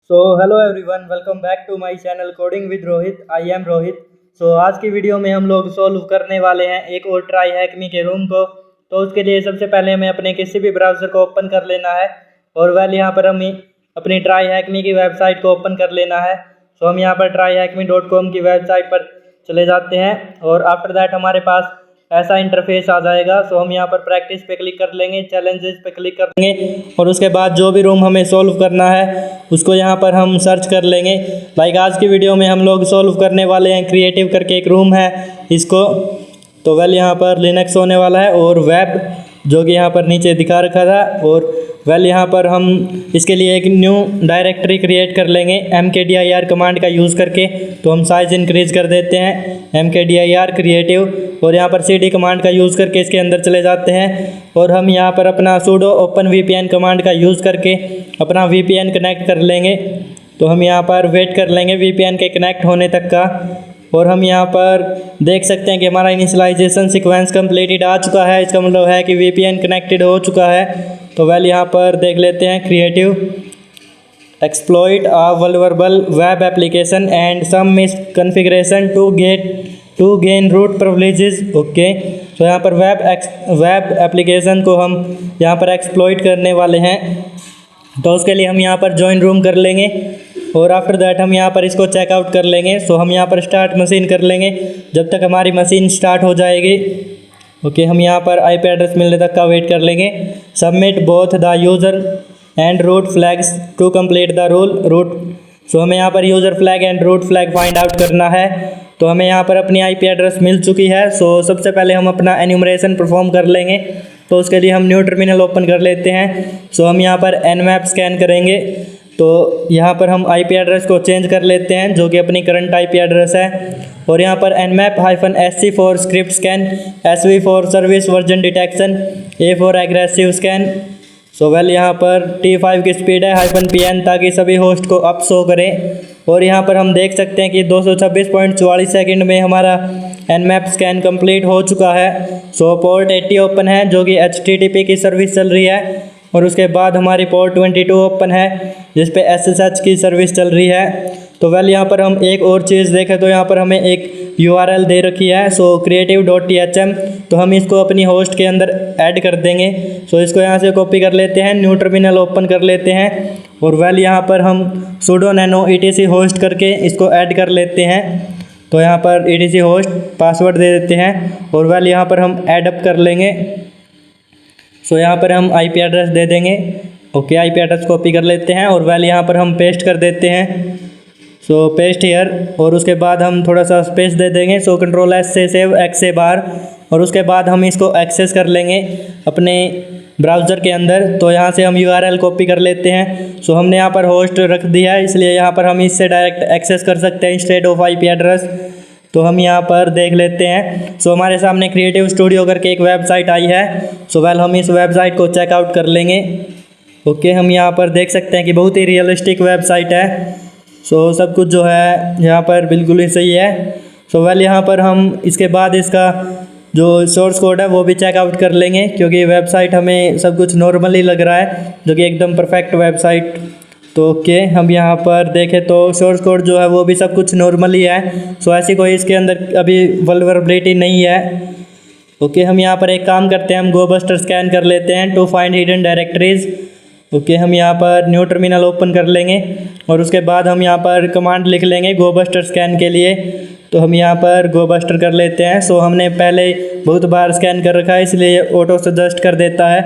Hello everyone, welcome back to my channel coding with Rohit. I am Rohit. आज की video में हम लोग सॉल्व करने वाले हैं एक और ट्राई हैकमी के रूम को। तो उसके लिए सबसे पहले हमें अपने किसी भी ब्राउज़र को ओपन कर लेना है और वेल यहाँ पर हमें अपनी ट्राई हैकमी की वेबसाइट को ओपन कर लेना है। हम यहाँ पर tryhackme.com की वेबसाइट पर चले जाते हैं और आफ्टर दैट हमारे पास ऐसा इंटरफेस आ जाएगा। हम यहाँ पर प्रैक्टिस पे क्लिक कर लेंगे, चैलेंजेस पे क्लिक कर लेंगे और उसके बाद जो भी रूम हमें सॉल्व करना है उसको यहाँ पर हम सर्च कर लेंगे। लाइक आज की वीडियो में हम लोग सॉल्व करने वाले हैं क्रिएटिव करके एक रूम है इसको। तो वेल यहाँ पर लिनक्स होने वाला है और वेब जो कि यहाँ पर नीचे दिखा रखा था। और वेल यहाँ पर हम इसके लिए एक न्यू डायरेक्टरी क्रिएट कर लेंगे mkdir कमांड का यूज़ करके। तो हम साइज़ इंक्रीज़ कर देते हैं mkdir क्रिएटिव और यहाँ पर cd कमांड का यूज़ करके इसके अंदर चले जाते हैं और हम यहाँ पर अपना sudo open vpn कमांड का यूज़ करके अपना VPN कनेक्ट कर लेंगे। तो हम यहाँ पर वेट कर लेंगे VPN के कनेक्ट होने तक का। और हम यहाँ पर देख सकते हैं कि हमारा इनिशियलाइजेशन सीक्वेंस कंप्लीटेड आ चुका है। इसका मतलब है कि VPN कनेक्टेड हो चुका है। तो वेल यहाँ पर देख लेते हैं creative exploit a vulnerable web application and some misconfiguration to gain root privileges. Okay, तो यहाँ पर वेब एप्लीकेशन को हम यहाँ पर एक्सप्लॉइट करने वाले हैं। तो उसके लिए हम यहाँ पर ज्वाइन रूम कर लेंगे और आफ्टर दैट हम यहाँ पर इसको चेकआउट कर लेंगे। हम यहाँ पर स्टार्ट मशीन कर लेंगे जब तक हमारी मशीन स्टार्ट हो जाएगी। ओके, हम यहाँ पर IP एड्रेस मिलने तक का वेट कर लेंगे। Submit both the user and root flags to complete the root. हमें यहाँ पर user flag and root flag find out करना है। तो हमें यहाँ पर अपनी IP एड्रेस मिल चुकी है। सबसे पहले हम अपना एन्यूमरेशन परफॉर्म कर लेंगे। तो उसके लिए हम न्यू टर्मिनल ओपन कर लेते हैं। हम यहाँ पर nmap स्कैन करेंगे। तो यहाँ पर हम IP एड्रेस को चेंज कर लेते हैं जो कि अपनी करंट IP एड्रेस है। और यहाँ पर nmap-sc for script scan, SV for service version detection, A for aggressive scan. Well यहाँ पर T5 की स्पीड है -PN ताकि सभी होस्ट को अप शो करें। और यहाँ पर हम देख सकते हैं कि 226.44 सेकंड में हमारा nmap स्कैन कंप्लीट हो चुका है। पोर्ट 80 ओपन है जो कि HTTP की सर्विस चल रही है। और उसके बाद हमारी पोर्ट 22 ओपन है जिस पे SSH की सर्विस चल रही है। तो वेल यहाँ पर हम एक और चीज़ देखें तो यहाँ पर हमें एक URL दे रखी है creative.thm। तो हम इसको अपनी होस्ट के अंदर ऐड कर देंगे। इसको यहाँ से कॉपी कर लेते हैं, न्यू टर्मिनल ओपन कर लेते हैं और वेल यहाँ पर हम sudo nano etc होस्ट करके इसको ऐड कर लेते हैं। तो यहाँ पर etc होस्ट पासवर्ड दे देते हैं और वेल यहाँ पर हम ऐड अप कर लेंगे। यहाँ पर हम IP एड्रेस दे देंगे। ओके, IP एड्रेस कॉपी कर लेते हैं और वेल यहाँ पर हम पेस्ट कर देते हैं। पेस्ट हियर और उसके बाद हम थोड़ा सा स्पेस दे देंगे। Ctrl+S से सेव, X से बाहर। और उसके बाद हम इसको एक्सेस कर लेंगे अपने ब्राउज़र के अंदर। तो यहाँ से हम URL कॉपी कर लेते हैं। हमने यहाँ पर होस्ट रख दिया है इसलिए यहाँ पर हम इससे डायरेक्ट एक्सेस कर सकते हैं इंस्टेड ऑफ IP एड्रेस। तो हम यहाँ पर देख लेते हैं। हमारे सामने क्रिएटिव स्टूडियो करके एक वेबसाइट आई है। वेल हम इस वेबसाइट को चेकआउट कर लेंगे। ओके, हम यहाँ पर देख सकते हैं कि बहुत ही रियलिस्टिक वेबसाइट है। सब कुछ जो है यहाँ पर बिल्कुल ही सही है। वेल यहाँ पर हम इसके बाद इसका जो सोर्स कोड है वो भी चेकआउट कर लेंगे क्योंकि वेबसाइट हमें सब कुछ नॉर्मली लग रहा है जो कि एकदम परफेक्ट वेबसाइट। तो ओके, हम यहाँ पर देखें तो सोर्स कोड जो है वो भी सब कुछ नॉर्मली है। ऐसी कोई इसके अंदर अभी वल्नरेबिलिटी नहीं है। ओके, हम यहाँ पर एक काम करते हैं, हम गोबस्टर स्कैन कर लेते हैं to find hidden directories. Okay, हम यहाँ पर न्यू टर्मिनल ओपन कर लेंगे और उसके बाद हम यहाँ पर कमांड लिख लेंगे गोबस्टर स्कैन के लिए। तो हम यहाँ पर गोबस्टर कर लेते हैं। हमने पहले बहुत बार स्कैन कर रखा है इसलिए ऑटो सजेस्ट कर देता है।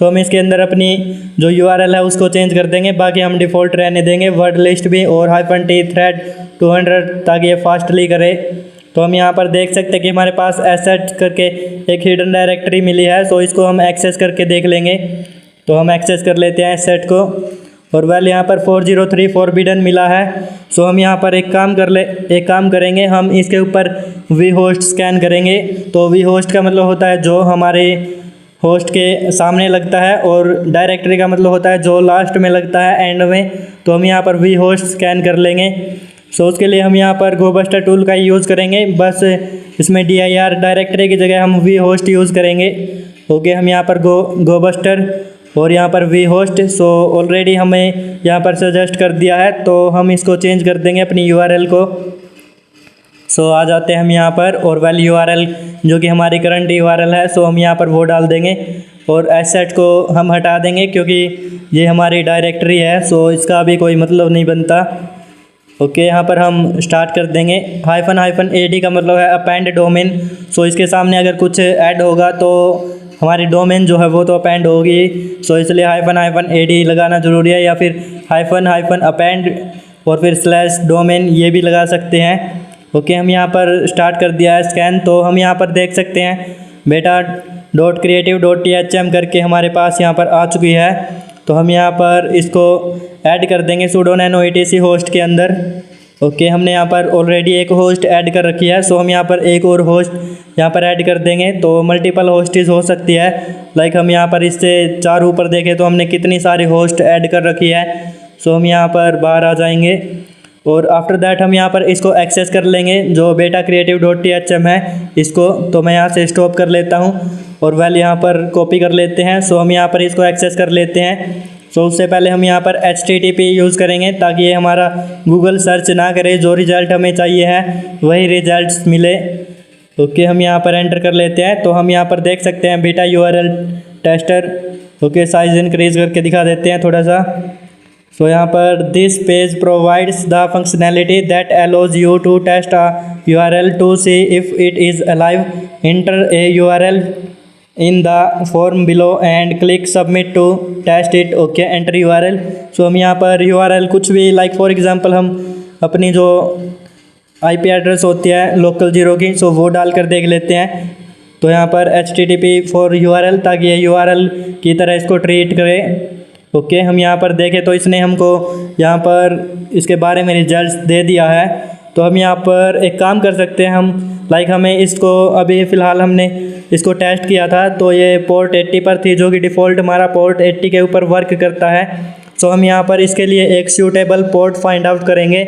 हम इसके अंदर अपनी जो URL है उसको चेंज कर देंगे, बाकी हम डिफ़ॉल्ट रहने देंगे, वर्ड लिस्ट भी और -t थ्रेड 200 ताकि ये फास्टली करे। तो हम यहाँ पर देख सकते हैं कि हमारे पास एसेट करके एक हिडन डायरेक्टरी मिली है। इसको हम एक्सेस करके देख लेंगे। तो हम एक्सेस कर लेते हैं एसेट को और वेल यहाँ पर 403 फॉरबिडन मिला है। हम यहाँ पर एक काम करेंगे, हम इसके ऊपर vhost स्कैन करेंगे। तो vhost का मतलब होता है जो हमारे होस्ट के सामने लगता है और डायरेक्टरी का मतलब होता है जो लास्ट में लगता है, एंड में। तो हम यहाँ पर vhost स्कैन कर लेंगे। उसके लिए हम यहाँ पर गोबस्टर टूल का यूज़ करेंगे, बस इसमें dir डायरेक्टरी की जगह हम vhost यूज़ करेंगे। ओके, हम यहाँ पर गोबस्टर और यहाँ पर वी होस्ट, सो ऑलरेडी हमें यहाँ पर सजेस्ट कर दिया है, तो हम इसको चेंज कर देंगे अपनी यूआरएल को। सो आ जाते हैं हम यहाँ पर, और वेल यूआरएल जो कि हमारी करंट यूआरएल है, सो हम यहाँ पर वो डाल देंगे, और एसेट को हम हटा देंगे क्योंकि ये हमारी डायरेक्टरी है, सो इसका भी कोई मतलब नहीं बनता। ओके, यहाँ पर हम स्टार्ट कर देंगे। -AD का मतलब है अपेंड डोमेन, सो इसके सामने अगर कुछ ऐड होगा तो हमारी डोमेन जो है वो तो अपेंड होगी, सो इसलिए -AD लगाना ज़रूरी है, या फिर -अपेंड और फिर /डोमेन ये भी लगा सकते हैं। ओके, हम यहाँ पर स्टार्ट कर दिया है स्कैन, तो हम यहाँ पर देख सकते हैं beta.creative.thm करके हमारे पास यहाँ पर आ चुकी है। तो हम यहाँ पर इसको ऐड कर देंगे sudo nano etc होस्ट के अंदर। ओके, हमने यहाँ पर ऑलरेडी एक होस्ट ऐड कर रखी है, सो हम यहाँ पर एक और होस्ट यहाँ पर ऐड कर देंगे। तो मल्टीपल होस्टेज हो सकती है, लाइक हम यहाँ पर इससे 4 ऊपर देखें तो हमने कितनी सारी होस्ट ऐड कर रखी है। सो हम यहाँ पर बाहर आ जाएंगे, और आफ्टर दैट हम यहाँ पर इसको एक्सेस कर लेंगे जो beta.creative.thm है इसको। तो मैं यहाँ से स्टॉप कर लेता हूँ, और वेल यहाँ पर कॉपी कर लेते हैं। सो हम यहाँ पर इसको एक्सेस कर लेते हैं। सो उससे पहले हम यहाँ पर HTTP यूज़ करेंगे ताकि ये हमारा गूगल सर्च ना करे, जो रिज़ल्ट हमें चाहिए है वही रिज़ल्ट मिले। ओके, हम यहाँ पर एंटर कर लेते हैं। तो हम यहाँ पर देख सकते हैं beta URL tester. Okay, size increase करके दिखा देते हैं थोड़ा सा। सो यहाँ पर this page provides the functionality that allows you to test a URL to see if it is alive. Enter a URL in the form below and click submit to test it. Okay, enter URL। So हम यहाँ पर URL कुछ भी, like for example हम अपनी जो IP address होती है लोकल 0 की, सो वो डाल कर देख लेते हैं। तो यहाँ पर HTTP फॉर URL, ताकि ये URL की तरह इसको ट्रीट करे। ओके, हम यहाँ पर देखें तो इसने हमको यहाँ पर इसके बारे में रिजल्ट्स दे दिया है। तो हम यहाँ पर एक काम कर सकते हैं, हम लाइक हमें इसको अभी फ़िलहाल हमने इसको टेस्ट किया था, तो ये पोर्ट 80 पर थी, जो कि डिफ़ॉल्ट हमारा पोर्ट 80 के ऊपर वर्क करता है। सो हम यहाँ पर इसके लिए एक सूटेबल पोर्ट फाइंड आउट करेंगे।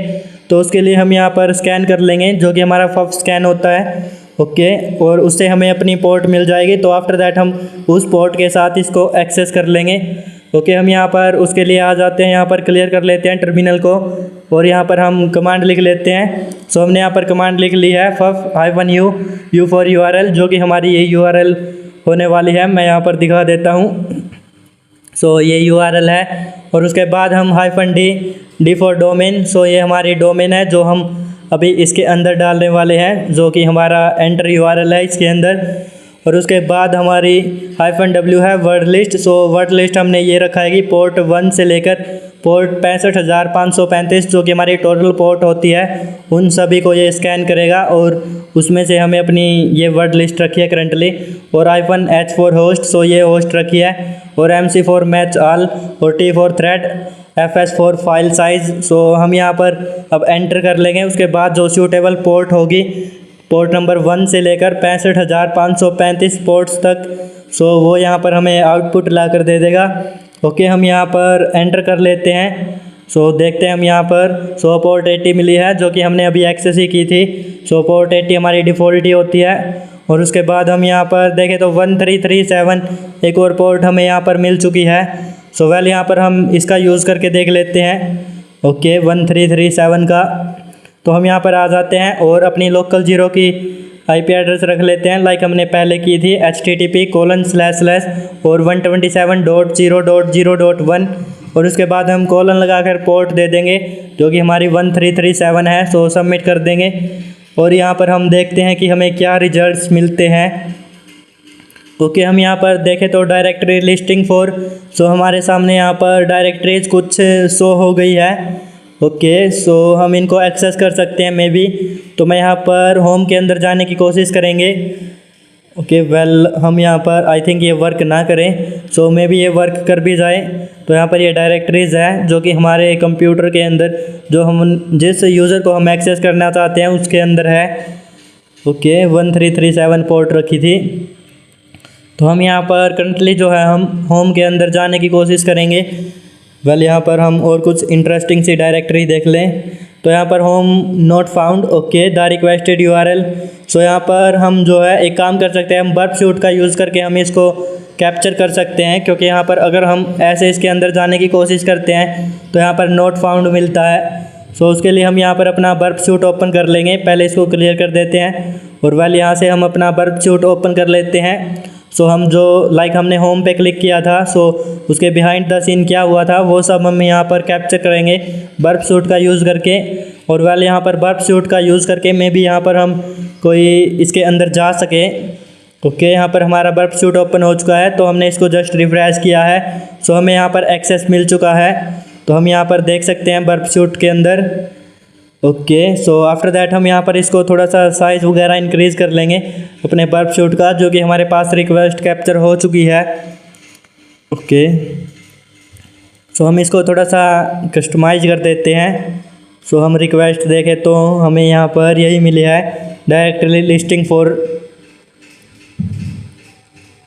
तो उसके लिए हम यहाँ पर स्कैन कर लेंगे, जो कि हमारा फर्स्ट स्कैन होता है। ओके, और उससे हमें अपनी पोर्ट मिल जाएगी। तो आफ्टर दैट हम उस पोर्ट के साथ इसको एक्सेस कर लेंगे। ओके, हम यहाँ पर उसके लिए आ जाते हैं, यहाँ पर क्लियर कर लेते हैं टर्मिनल को, और यहाँ पर हम कमांड लिख लेते हैं। सो हमने यहाँ पर कमांड लिख ली है -u फॉर URL, जो कि हमारी ये URL होने वाली है। मैं यहाँ पर दिखा देता हूँ। सो ये URL है, और उसके बाद हम -d फॉर डोमेन। सो ये हमारी डोमेन है जो हम अभी इसके अंदर डालने वाले हैं, जो कि हमारा एंटर URL है इसके अंदर। और उसके बाद हमारी -w है word list. So word list हमने ये रखा है कि पोर्ट 1 से लेकर पोर्ट 65,535 जो कि हमारी टोटल पोर्ट होती है, उन सभी को ये स्कैन करेगा, और उसमें से हमें अपनी ये वर्ड लिस्ट रखी है करंटली। और -h फॉर होस्ट, सो ये होस्ट रखी है, और MC फॉर मैच ऑल, और T for thread, FS for file size. So हम यहाँ पर अब एंटर कर लेंगे। उसके बाद जो सूटेबल पोर्ट होगी, पोर्ट नंबर 1 से लेकर 65,535 पोर्ट्स तक, सो वो यहाँ पर हमें आउटपुट ला कर दे देगा। ओके, हम यहाँ पर एंटर कर लेते हैं। सो देखते हैं हम यहाँ पर, सो पोर्ट 80 मिली है, जो कि हमने अभी एक्सेस ही की थी। सो पोर्ट 80 हमारी डिफ़ॉल्ट ही होती है। और उसके बाद हम यहाँ पर देखें तो 1337 एक और पोर्ट हमें यहाँ पर मिल चुकी है। सो वेल यहाँ पर हम इसका यूज़ करके देख लेते हैं। ओके, 1337 का। तो हम यहाँ पर आ जाते हैं और अपनी लोकल 0 की IP एड्रेस रख लेते हैं, लाइक हमने पहले की थी, http:// और 127.0.0.1, और उसके बाद हम कोलन लगाकर पोर्ट दे देंगे, जो कि हमारी 1337 है। सो सबमिट कर देंगे, और यहाँ पर हम देखते हैं कि हमें क्या रिजल्ट्स मिलते हैं। ओके, हम यहाँ पर देखें तो डायरेक्टरी लिस्टिंग फॉर, सो हमारे सामने यहाँ पर डायरेक्टरीज कुछ शो हो गई है। ओके, सो हम इनको एक्सेस कर सकते हैं मे बी। तो मैं यहाँ पर होम के अंदर जाने की कोशिश करेंगे। ओके, वेल हम यहाँ पर आई थिंक ये वर्क ना करें, सो मे बी ये वर्क कर भी जाए। तो यहाँ पर ये डायरेक्टरीज़ है जो कि हमारे कंप्यूटर के अंदर, जो हम जिस यूज़र को हम एक्सेस करना चाहते हैं उसके अंदर है। ओके, 1337 पोर्ट रखी थी। तो हम यहाँ पर करंटली जो है हम होम के अंदर जाने की कोशिश करेंगे। वेल यहाँ पर हम और कुछ इंटरेस्टिंग सी डायरेक्टरी देख लें। तो यहाँ पर home not found. Okay, the requested URL। सो यहाँ पर हम जो है एक काम कर सकते हैं, हम बर्फ शूट का यूज़ करके हम इसको कैप्चर कर सकते हैं, क्योंकि यहाँ पर अगर हम ऐसे इसके अंदर जाने की कोशिश करते हैं तो यहाँ पर नॉट फाउंड मिलता है। सो उसके लिए हम यहाँ पर अपना बर्प सूट ओपन कर लेंगे। पहले इसको क्लियर कर देते हैं और वेल यहाँ से हम अपना बर्प सूट ओपन कर लेते हैं। सो हम जो हमने होम पे क्लिक किया था, सो उसके बिहाइंड द सीन क्या हुआ था वो सब हम यहाँ पर कैप्चर करेंगे बर्प सूट का यूज़ करके। और वेल यहाँ पर बर्प सूट का यूज़ करके मे भी यहाँ पर हम कोई इसके अंदर जा सके। ओके, यहाँ पर हमारा बर्प सूट ओपन हो चुका है, तो हमने इसको जस्ट रिफ्रेश किया है। सो हमें यहाँ पर एक्सेस मिल चुका है, तो हम यहाँ पर देख सकते हैं बर्प सूट के अंदर। ओके, सो आफ्टर दैट हम यहाँ पर इसको थोड़ा सा साइज़ वगैरह इंक्रीज़ कर लेंगे अपने बर्प सूट का, जो कि हमारे पास रिक्वेस्ट कैप्चर हो चुकी है। ओके, सो हम इसको थोड़ा सा कस्टमाइज कर देते हैं। सो हम रिक्वेस्ट देखें तो हमें यहाँ पर यही मिली है, डायरेक्टली लिस्टिंग फॉर।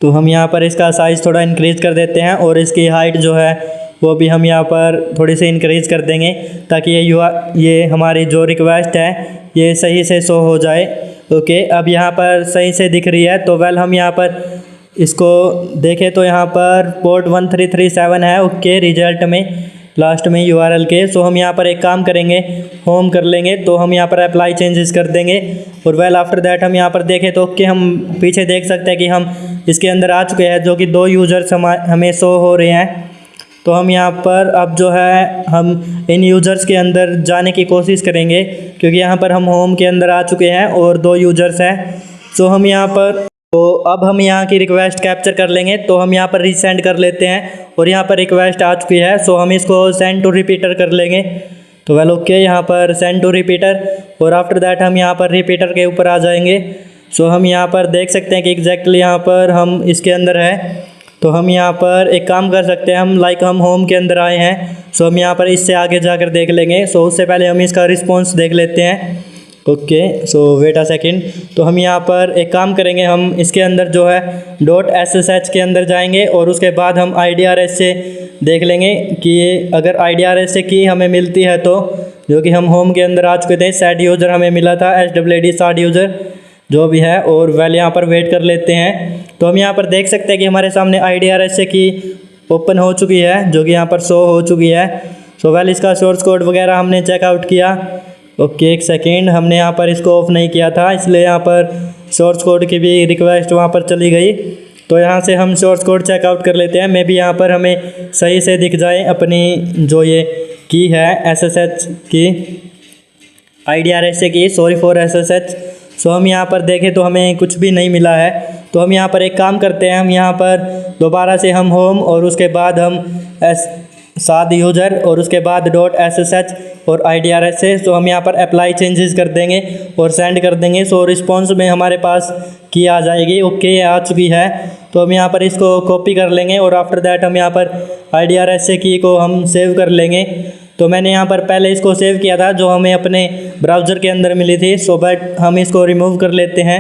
तो हम यहाँ पर इसका साइज़ थोड़ा इंक्रीज़ कर देते हैं और इसकी हाइट जो है वो भी हम यहाँ पर थोड़ी सी इंक्रीज़ कर देंगे, ताकि ये हमारी जो रिक्वेस्ट है ये सही से शो हो जाए। ओके, अब यहाँ पर सही से दिख रही है। तो वेल हम यहाँ पर इसको देखें तो यहाँ पर पोर्ट 1337 है। ओके, रिजल्ट में लास्ट में URL के। सो हम यहाँ पर एक काम करेंगे, होम कर लेंगे, तो हम यहाँ पर अप्लाई चेंजेस कर देंगे। और वेल आफ्टर दैट हम यहाँ पर देखें तो ओके, हम पीछे देख सकते हैं कि हम इसके अंदर आ चुके हैं, जो कि 2 यूज़र्स हमें शो हो रहे हैं। तो हम यहाँ पर अब जो है हम इन यूज़र्स के अंदर जाने की कोशिश करेंगे, क्योंकि यहाँ पर हम होम के अंदर आ चुके हैं और 2 यूज़र्स हैं। सो हम यहाँ पर अब हम यहाँ की रिक्वेस्ट कैप्चर कर लेंगे, तो हम यहाँ पर रीसेंड कर लेते हैं और यहाँ पर रिक्वेस्ट आ चुकी है। सो हम इसको सेंड टू रिपीटर कर लेंगे। तो वेल ओके, यहाँ पर सेंड टू रिपीटर और आफ्टर दैट हम यहाँ पर रिपीटर के ऊपर आ जाएंगे। सो हम यहाँ पर देख सकते हैं कि एग्जैक्टली यहाँ पर हम इसके अंदर है। तो हम यहाँ पर एक काम कर सकते हैं, हम होम के अंदर आए हैं। सो हम यहाँ पर इससे आगे जाकर देख लेंगे। सो उससे पहले हम इसका रिस्पॉन्स देख लेते हैं। Okay, so wait a second. तो हम यहाँ पर एक काम करेंगे, हम इसके अंदर जो है .ssh के अंदर जाएंगे और उसके बाद हम IDRS से देख लेंगे कि अगर IDRS से की हमें मिलती है, तो जो कि हम होम के अंदर आ चुके थे, सैड यूज़र हमें मिला था, SWD सैड यूज़र जो भी है। और वेल यहाँ पर वेट कर लेते हैं। तो हम यहाँ पर देख सकते हैं कि हमारे सामने IDRS से की ओपन हो चुकी है, जो कि यहाँ पर शो हो चुकी है। सो वेल इसका सोर्स कोड वगैरह हमने चेकआउट किया। ओके, एक सेकेंड, हमने यहाँ पर इसको ऑफ नहीं किया था, इसलिए यहाँ पर सोर्स कोड की भी रिक्वेस्ट वहाँ पर चली गई। तो यहाँ से हम सोर्स कोड चेकआउट कर लेते हैं, मे बी यहाँ पर हमें सही से दिख जाए अपनी जो ये की है SSH की, IDRS से की, सॉरी फॉर SSH। सो हम यहाँ पर देखें तो हमें कुछ भी नहीं मिला है। तो हम यहाँ पर एक काम करते हैं, हम यहाँ पर दोबारा से हम होम और उसके बाद हम साद यूज़र और उसके बाद .ssh और IDRS से। सो हम यहाँ पर अप्लाई चेंजेस कर देंगे और सेंड कर देंगे। सो रिस्पॉन्स में हमारे पास की आ जाएगी। ओके, आ चुकी है। तो हम यहाँ पर इसको कॉपी कर लेंगे और आफ्टर दैट हम यहाँ पर IDRS से की को हम सेव कर लेंगे। तो मैंने यहाँ पर पहले इसको सेव किया था, जो हमें अपने ब्राउज़र के अंदर मिली थी। सो बट हम इसको रिमूव कर लेते हैं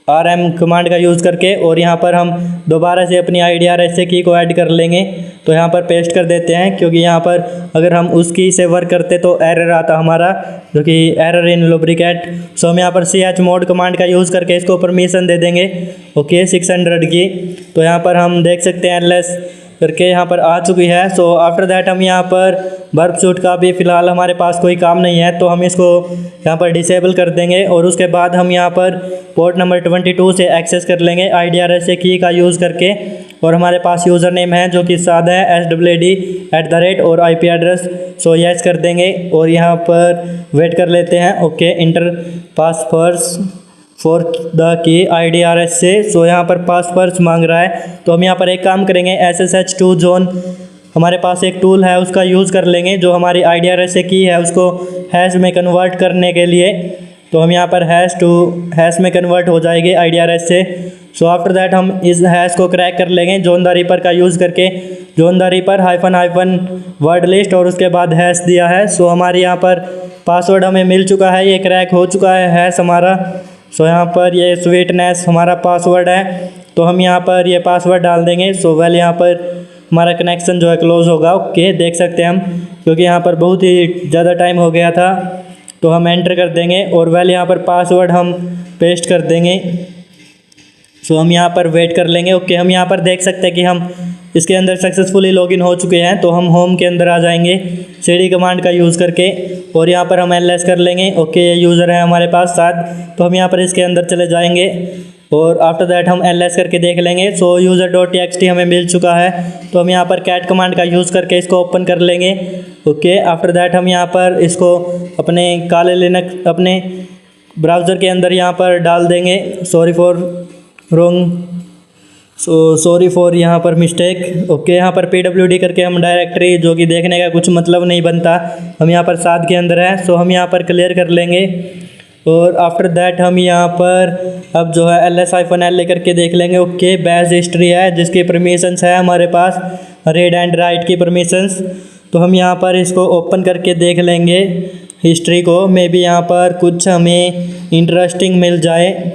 RM कमांड का यूज़ करके, और यहाँ पर हम दोबारा से अपनी IDRS से की को ऐड कर लेंगे। तो यहाँ पर पेस्ट कर देते हैं, क्योंकि यहाँ पर अगर हम उस की से वर्क करते तो एरर आता हमारा, जो कि एरर इन लुब्रिकेट। सो हम यहाँ पर chmod कमांड का यूज़ करके इसको परमिशन दे देंगे। ओके, 600 की। तो यहाँ पर हम देख सकते हैं लेस करके यहाँ पर आ चुकी है। सो आफ्टर दैट हम यहाँ पर बर्प सूट का भी फ़िलहाल हमारे पास कोई काम नहीं है, तो हम इसको यहाँ पर डिसेबल कर देंगे और उसके बाद हम यहाँ पर पोर्ट नंबर 22 से एक्सेस कर लेंगे IDRS से की का यूज़ करके। और हमारे पास यूज़र नेम है जो कि सादा है SWD@ और IP एड्रेस। सो यस कर देंगे और यहाँ पर वेट कर लेते हैं। Okay, inter passwords for the key IDRS से। सो यहाँ पर पासवर्ड्स मांग रहा है, तो हम यहाँ पर एक काम करेंगे, SSH2 जोन हमारे पास एक टूल है, उसका यूज़ कर लेंगे, जो हमारी IDRS से की है उसको हैश में कन्वर्ट करने के लिए। तो हम यहाँ पर हैश में कन्वर्ट हो जाएगी IDRS से। सो आफ्टर दैट हम इस हैश को क्रैक कर लेंगे जॉन द रीपर का यूज़ करके। John the reaper -- word list और उसके बाद हैश दिया है। सो हमारे यहाँ पर पासवर्ड हमें मिल चुका है, ये क्रैक हो चुका है हैश हमारा। सो यहाँ पर ये स्वीटनेस हमारा पासवर्ड है, तो हम यहाँ पर ये पासवर्ड डाल देंगे। सो वेल यहाँ पर हमारा कनेक्शन जो है क्लोज होगा। ओके, देख सकते हैं हम, क्योंकि यहाँ पर बहुत ही ज़्यादा टाइम हो गया था। तो हम एंटर कर देंगे और वेल यहाँ पर पासवर्ड हम पेस्ट कर देंगे। सो हम यहाँ पर वेट कर लेंगे। ओके, हम यहाँ पर देख सकते हैं कि हम इसके अंदर सक्सेसफुली लॉगिन हो चुके हैं। तो हम होम के अंदर आ जाएंगे cd कमांड का यूज़ करके और यहाँ पर हम ls कर लेंगे। ओके, ये यूज़र है हमारे पास साथ, तो हम यहाँ पर इसके अंदर चले जाएंगे और आफ्टर दैट हम ls करके देख लेंगे। सो user.txt हमें मिल चुका है, तो हम यहाँ पर cat कमांड का यूज़ करके इसको ओपन कर लेंगे। ओके, आफ्टर दैट हम यहाँ पर इसको अपने काले लिनक्स अपने ब्राउज़र के अंदर यहाँ पर डाल देंगे। सॉरी फॉर यहाँ पर मिस्टेक। ओके, यहाँ पर pwd करके हम डायरेक्टरी, जो कि देखने का कुछ मतलब नहीं बनता, हम यहाँ पर साथ के अंदर है, सो हम यहाँ पर क्लियर कर लेंगे। और आफ्टर दैट हम यहाँ पर अब जो है ls-l करके देख लेंगे। ओके, बैश हिस्ट्री है जिसकी परमिशंस है हमारे पास, रीड एंड राइट की परमिशंस। तो हम यहाँ पर इसको ओपन करके देख लेंगे हिस्ट्री को, मे बी यहाँ पर कुछ हमें इंटरेस्टिंग मिल जाए।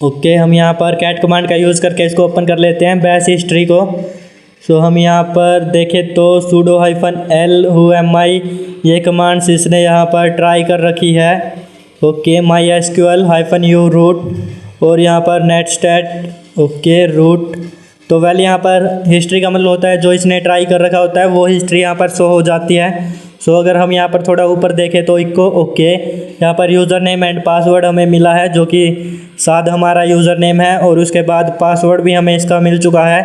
ओके, हम यहाँ पर कैट कमांड का यूज़ करके इसको ओपन कर लेते हैं बैश हिस्ट्री को। सो हम यहाँ पर देखें तो sudo -l who am I, ये कमांड्स इसने यहाँ पर ट्राई कर रखी है। ओके, mysql -u root और यहाँ पर netstat। Okay, root. तो वेल यहाँ पर हिस्ट्री का मतलब होता है जो इसने ट्राई कर रखा होता है वो हिस्ट्री यहाँ पर शो हो जाती है। सो अगर हम यहाँ पर थोड़ा ऊपर देखें तो इको ओके, यहाँ पर यूज़र नेम एंड पासवर्ड हमें मिला है, जो कि साथ हमारा यूज़र नेम है और उसके बाद पासवर्ड भी हमें इसका मिल चुका है।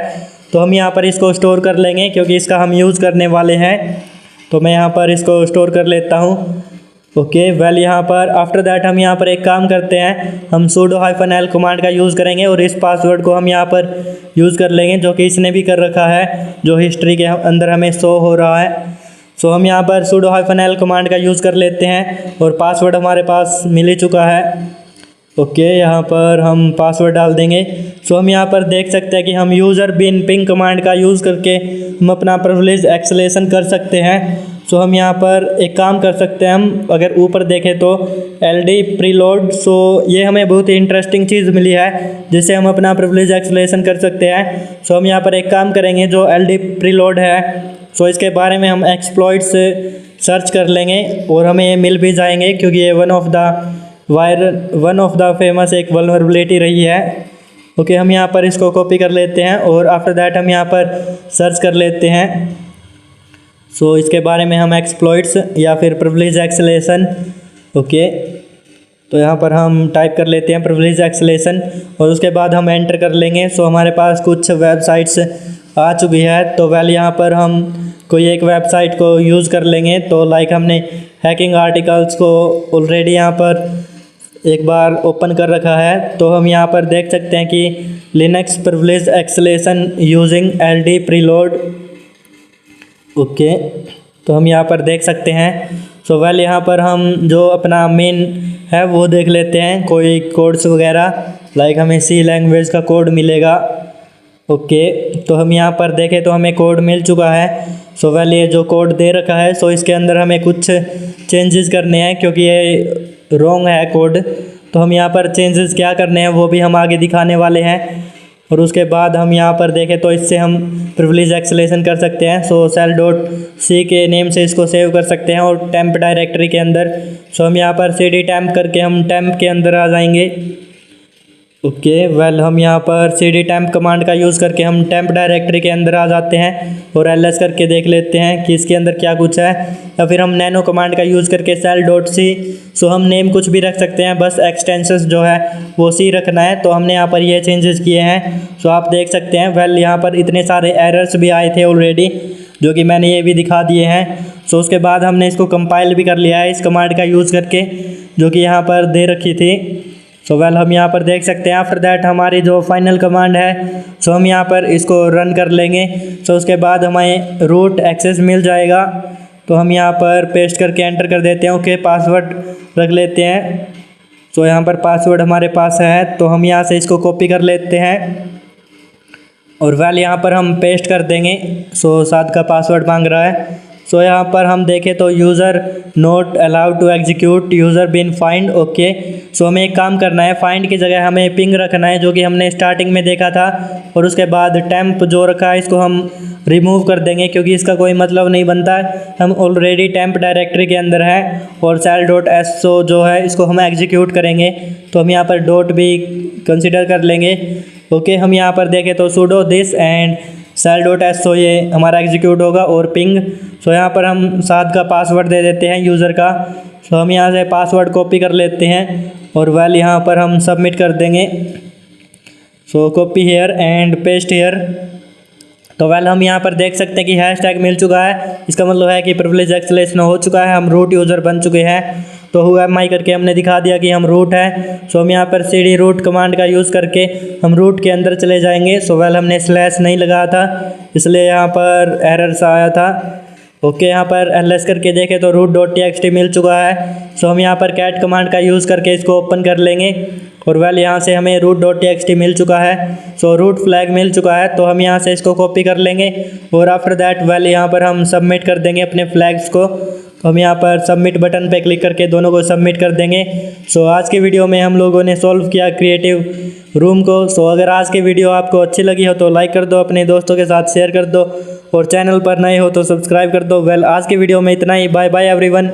तो हम यहाँ पर इसको स्टोर कर लेंगे क्योंकि इसका हम यूज़ करने वाले हैं। तो मैं यहाँ पर इसको स्टोर कर लेता हूँ। ओके, वेल यहाँ पर आफ्टर दैट हम यहाँ पर एक काम करते हैं, हम sudo -l कमांड का यूज़ करेंगे और इस पासवर्ड को हम यहाँ पर यूज़ कर लेंगे, जो कि इसने भी कर रखा है, जो हिस्ट्री के अंदर हमें शो हो रहा है। सो हम यहाँ पर sudo -l कमांड का यूज़ कर लेते हैं और पासवर्ड हमारे पास मिल ही चुका है। ओके, यहाँ पर हम पासवर्ड डाल देंगे। सो हम यहाँ पर देख सकते हैं कि हम यूज़र bin ping कमांड का यूज़ करके हम अपना प्रिविलेज एक्सेलेशन कर सकते हैं। सो हम यहाँ पर एक काम कर सकते हैं, हम अगर ऊपर देखें तो ld preload। सो ये हमें बहुत ही इंटरेस्टिंग चीज़ मिली है जिससे हम अपना प्रिविलेज एक्सेलेशन कर सकते हैं। सो हम यहाँ पर एक काम करेंगे, जो ld preload है सो इसके बारे में हम एक्सप्लॉइट्स सर्च कर लेंगे और हमें ये मिल भी जाएंगे, क्योंकि ये वन ऑफ द फेमस एक वल्नरेबिलिटी रही है। ओके, हम यहाँ पर इसको कॉपी कर लेते हैं और आफ्टर दैट हम यहाँ पर सर्च कर लेते हैं। सो इसके बारे में हम एक्सप्लॉइट्स या फिर प्रिविलेज एक्सेलेशन। ओके, तो यहाँ पर हम टाइप कर लेते हैं प्रिविलेज एक्सेलेशन और उसके बाद हम एंटर कर लेंगे। सो हमारे पास कुछ वेबसाइट्स आ चुकी है। तो वेल यहाँ पर हम कोई एक वेबसाइट को यूज़ कर लेंगे। तो लाइक हमने हैकिंग आर्टिकल्स को ऑलरेडी यहाँ पर एक बार ओपन कर रखा है, तो हम यहाँ पर देख सकते हैं कि Linux privilege acceleration using ld preload। Okay, तो हम यहाँ पर देख सकते हैं। सो वेल यहाँ पर हम जो अपना मेन है वो देख लेते हैं, कोई कोड्स वगैरह, लाइक हमें C लैंग्वेज का कोड मिलेगा। ओके, तो हम यहाँ पर देखें तो हमें कोड मिल चुका है। सो वेल ये जो कोड दे रखा है, सो इसके अंदर हमें कुछ चेंजेस करने हैं क्योंकि ये रॉन्ग है कोड। तो हम यहाँ पर चेंजेस क्या करने हैं वो भी हम आगे दिखाने वाले हैं। और उसके बाद हम यहाँ पर देखें तो इससे हम प्रिविलेज एक्सेलेशन कर सकते हैं। सो cell.c के नेम से इसको सेव कर सकते हैं और टेम्प डायरेक्टरी के अंदर। सो हम यहाँ पर cd temp करके हम टेम्प के अंदर आ जाएंगे। ओके, वेल हम यहाँ पर cd temp कमांड का यूज़ करके हम टेम्प डायरेक्टरी के अंदर आ जाते हैं और ls करके देख लेते हैं कि इसके अंदर क्या कुछ है। या फिर हम nano कमांड का यूज़ करके cell.c। सो हम नेम कुछ भी रख सकते हैं, बस एक्सटेंशंस जो है वो c रखना है। तो हमने यहाँ पर ये चेंजेस किए हैं। सो आप देख सकते हैं वेल यहाँ पर इतने सारे एरर्स भी आए थे ऑलरेडी, जो कि मैंने ये भी दिखा दिए हैं। सो उसके बाद हमने इसको कंपाइल भी कर लिया है इस कमांड का यूज़ करके, जो कि यहाँ पर दे रखी थी। सो वेल हम यहाँ पर देख सकते हैं आफ्टर दैट हमारी जो फाइनल कमांड है, सो हम यहाँ पर इसको रन कर लेंगे। सो उसके बाद हमें रूट एक्सेस मिल जाएगा। तो हम यहाँ पर पेस्ट करके एंटर कर देते हैं। ओके, पासवर्ड रख लेते हैं। सो यहाँ पर पासवर्ड हमारे पास है, तो हम यहाँ से इसको कॉपी कर लेते हैं और वेल यहाँ पर हम पेस्ट कर देंगे। सो साथ का पासवर्ड मांग रहा है। सो यहाँ पर हम देखें तो user not allowed to execute, user bin find. Okay, so हमें एक काम करना है, फाइंड की जगह हमें पिंग रखना है जो कि हमने स्टार्टिंग में देखा था, और उसके बाद टेम्प जो रखा है इसको हम रिमूव कर देंगे क्योंकि इसका कोई मतलब नहीं बनता है। हम ऑलरेडी टेम्प डायरेक्टरी के अंदर है और sel.so जो है इसको हम एग्जीक्यूट करेंगे, तो हम यहाँ पर डॉट भी कंसिडर कर लेंगे। ओके, हम यहाँ पर देखें तो sudo this एंड sel.so ये हमारा एग्जीक्यूट होगा और पिंग। सो यहाँ पर हम साथ का पासवर्ड दे देते हैं यूज़र का। सो हम यहाँ से पासवर्ड कॉपी कर लेते हैं और वेल यहाँ पर हम सबमिट कर देंगे। So copy here and paste here. तो वेल हम यहाँ पर देख सकते हैं कि हैशटैग मिल चुका है, इसका मतलब है कि प्रिविलेज एक्सेलेशन हो चुका है, हम रूट यूज़र बन चुके हैं। तो हु एम आई करके हमने दिखा दिया कि हम रूट है। सो हम यहाँ पर cd रूट कमांड का यूज़ करके हम रूट के अंदर चले जाएंगे। सो वेल हमने स्लैश नहीं लगाया था इसलिए यहाँ पर एरर सा आया था। ओके, यहाँ पर ls करके देखें तो root.txt मिल चुका है। सो हम यहाँ पर कैट कमांड का यूज़ करके इसको ओपन कर लेंगे और वेल यहाँ से हमें root.txt मिल चुका है। सो रूट फ्लैग मिल चुका है, तो हम यहाँ से इसको कॉपी कर लेंगे और आफ्टर दैट वेल यहाँ पर हम सबमिट कर देंगे अपने फ्लैग्स को। तो हम यहाँ पर सबमिट बटन पे क्लिक करके दोनों को सबमिट कर देंगे। सो आज की वीडियो में हम लोगों ने सॉल्व किया क्रिएटिव रूम को। सो अगर आज की वीडियो आपको अच्छी लगी हो तो लाइक कर दो, अपने दोस्तों के साथ शेयर कर दो और चैनल पर नए हो तो सब्सक्राइब कर दो। वेल आज की वीडियो में इतना ही। Bye bye everyone.